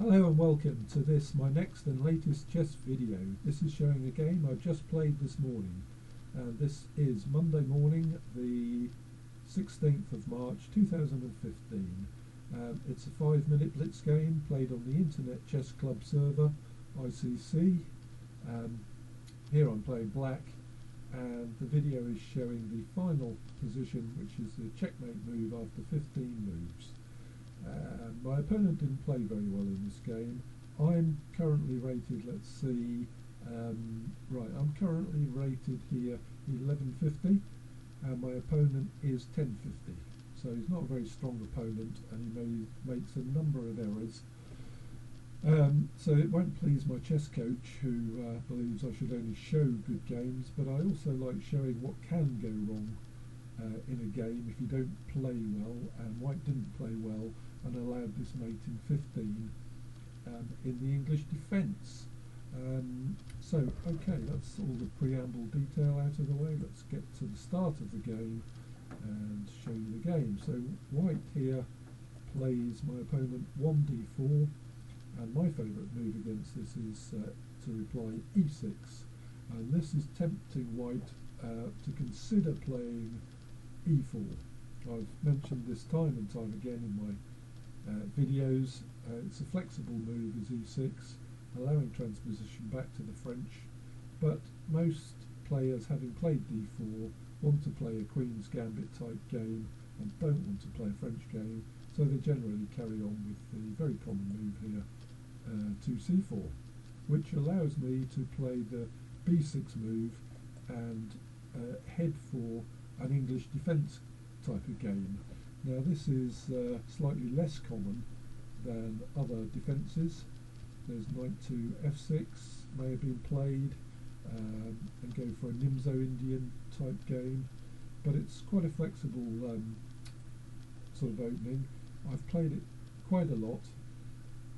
Hello and welcome to this, my next and latest chess video. This is showing a game I've just played this morning. This is Monday morning, the 16th of March 2015. It's a 5-minute blitz game played on the Internet Chess Club server, ICC. Here I'm playing black, and the video is showing the final position, which is the checkmate move after 15 moves. My opponent didn't play very well in this game. I'm currently rated, let's see, I'm currently rated here 1150, and my opponent is 1050. So he's not a very strong opponent, and he makes a number of errors. So it won't please my chess coach, who believes I should only show good games, but I also like showing what can go wrong in a game if you don't play well, and White didn't play well and allowed this mate in 15 in the English defence. So okay, that's all the preamble detail out of the way. Let's get to the start of the game and show you the game. So White here plays my opponent 1d4, and my favourite move against this is to reply e6, and this is tempting White to consider playing e4. I've mentioned this time and time again in my videos. It's a flexible move as e6, allowing transposition back to the French, but most players, having played d4, want to play a Queen's Gambit type game and don't want to play a French game, so they generally carry on with the very common move here, 2c4, which allows me to play the b6 move and head for an English defence type of game. Now this is slightly less common than other defences. There's Knight2 F6 may have been played, and go for a Nimzo Indian type game, but it's quite a flexible sort of opening. I've played it quite a lot,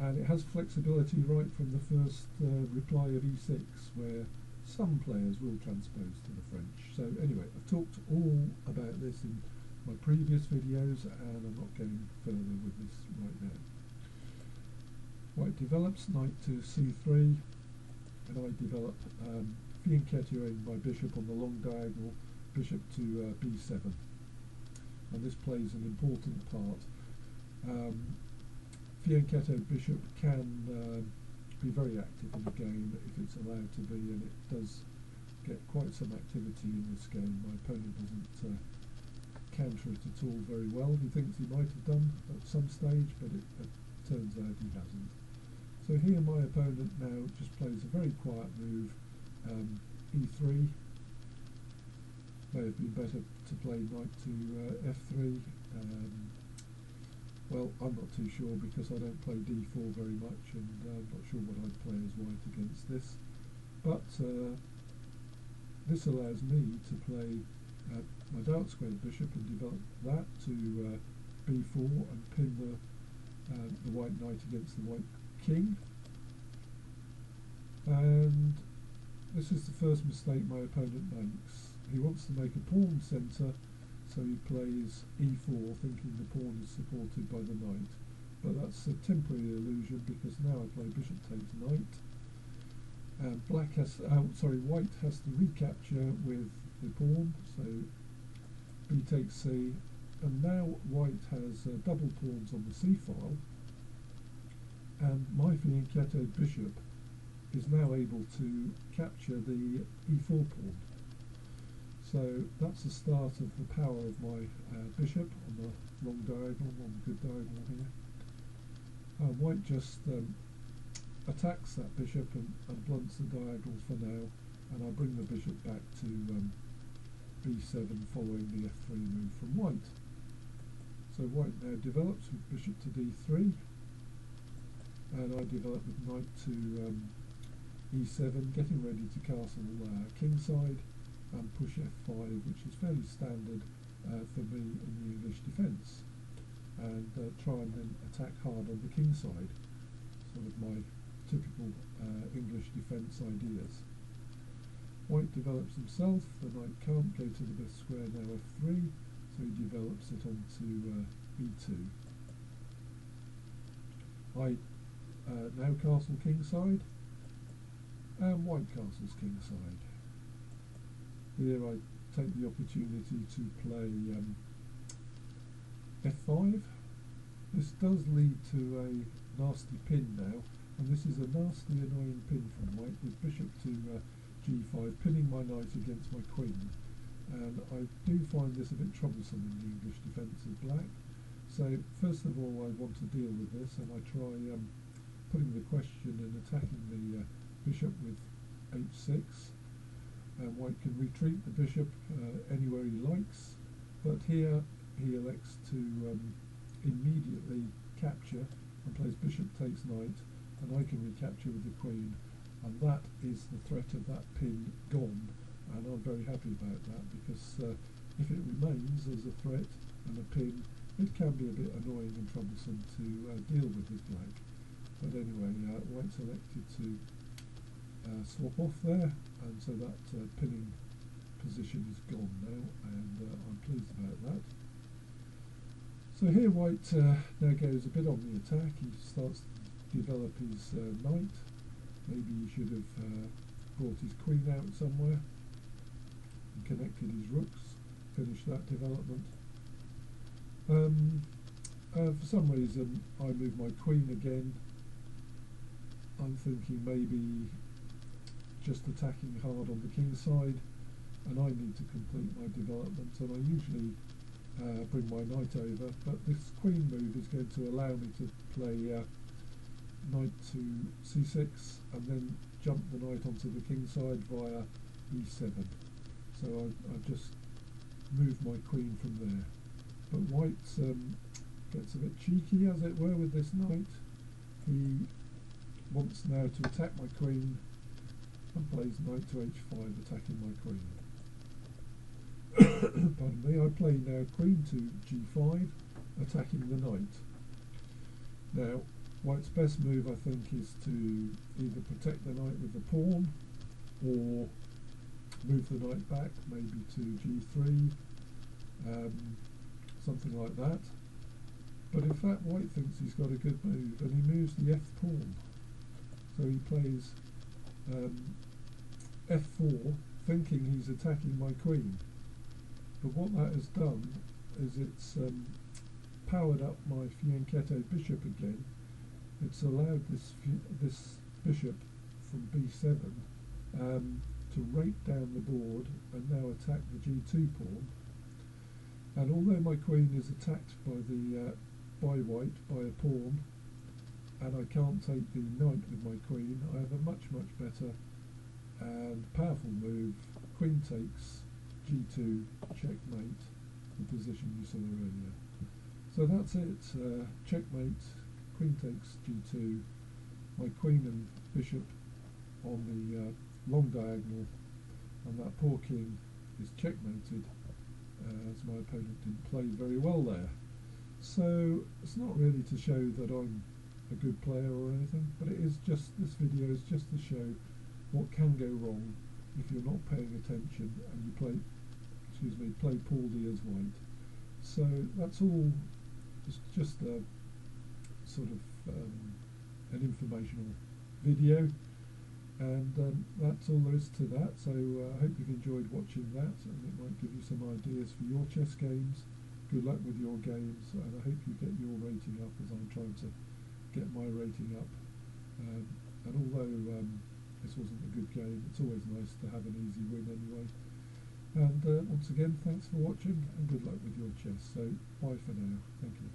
and it has flexibility right from the first reply of e6, where some players will transpose to the French. So anyway, I've talked all about this in my previous videos, and I'm not going further with this right now. White develops knight to c3, and I develop fianchettoing my bishop on the long diagonal, bishop to b7, and this plays an important part. Fianchettoed bishop can be very active in the game if it's allowed to be, and it does get quite some activity in this game. My opponent doesn't counter it at all very well. He thinks he might have done at some stage, but it turns out he hasn't. So here my opponent now just plays a very quiet move, e3. May have been better to play knight to f3. Well, I'm not too sure because I don't play d4 very much, and I'm not sure what I'd play as White against this. But this allows me to play my dark squared bishop and develop that to b4 and pin the white knight against the white king. And this is the first mistake my opponent makes. He wants to make a pawn centre, so he plays e4 thinking the pawn is supported by the knight, but that's a temporary illusion because now I play bishop takes knight, and White has to recapture with the pawn, so b takes c, and now White has double pawns on the c file, and my fianchettoed bishop is now able to capture the e4 pawn. So that's the start of the power of my bishop on the long diagonal, on the good diagonal here. White just attacks that bishop and blunts the diagonals for now, and I bring the bishop back to b7 following the f3 move from White. So White now develops with bishop to d3, and I develop with knight to e7, getting ready to castle kingside and push f5, which is fairly standard for me in the English defence, and try and then attack hard on the king side, sort of my typical English defence ideas. White develops himself, the knight can't go to the best square, now f3, so he develops it onto e2. I now castle kingside, and white castle's kingside. Here I take the opportunity to play f5. This does lead to a nasty pin now, and this is a nasty annoying pin from white, with bishop to g5, pinning my knight against my queen, and I do find this a bit troublesome in the English defence of black. So first of all I want to deal with this, and I try putting the question and attacking the bishop with h6, and white can retreat the bishop anywhere he likes, but here he elects to immediately capture and plays bishop takes knight, and I can recapture with the queen, and that is the threat of that pin gone, and I'm very happy about that, because if it remains as a threat and a pin, it can be a bit annoying and troublesome to deal with black. But anyway, white's elected to swap off there, and so that pinning position is gone now, and I'm pleased about that. So here white now goes a bit on the attack. He starts to develop his knight. Maybe he should have brought his queen out somewhere and connected his rooks, finished that development. For some reason I move my queen again. I'm thinking maybe just attacking hard on the king side, and I need to complete my development, and I usually bring my knight over, but this queen move is going to allow me to play knight to c6 and then jump the knight onto the king side via e7. So I just move my queen from there. But white gets a bit cheeky, as it were, with this knight. He wants now to attack my queen and plays knight to h5, attacking my queen. Pardon me. I play now queen to g5, attacking the knight. Now white's best move, I think, is to either protect the knight with the pawn or move the knight back, maybe to g3, something like that. But in fact white thinks he's got a good move, and he moves the f pawn. So he plays f4, thinking he's attacking my queen. But what that has done is it's powered up my fianchetto bishop again. It's allowed this bishop from b7 to rake down the board and now attack the g2 pawn. And although my queen is attacked by white by a pawn, and I can't take the knight with my queen, I have a much better and powerful move. Queen takes g2, checkmate, the position you saw earlier. So that's it, checkmate, queen takes g2, my queen and bishop on the long diagonal, and that poor king is checkmated, as my opponent didn't play very well there. So it's not really to show that I'm a good player or anything, but it is just, this video is just to show what can go wrong if you're not paying attention and you play poorly as white. So that's all. It's just a sort of an informational video, and that's all there is to that. So I hope you've enjoyed watching that, and it might give you some ideas for your chess games. Good luck with your games, and I hope you get your rating up as I'm trying to get my rating up. And although this wasn't a good game, it's always nice to have an easy win anyway. And once again, thanks for watching, and good luck with your chess. So bye for now. Thank you.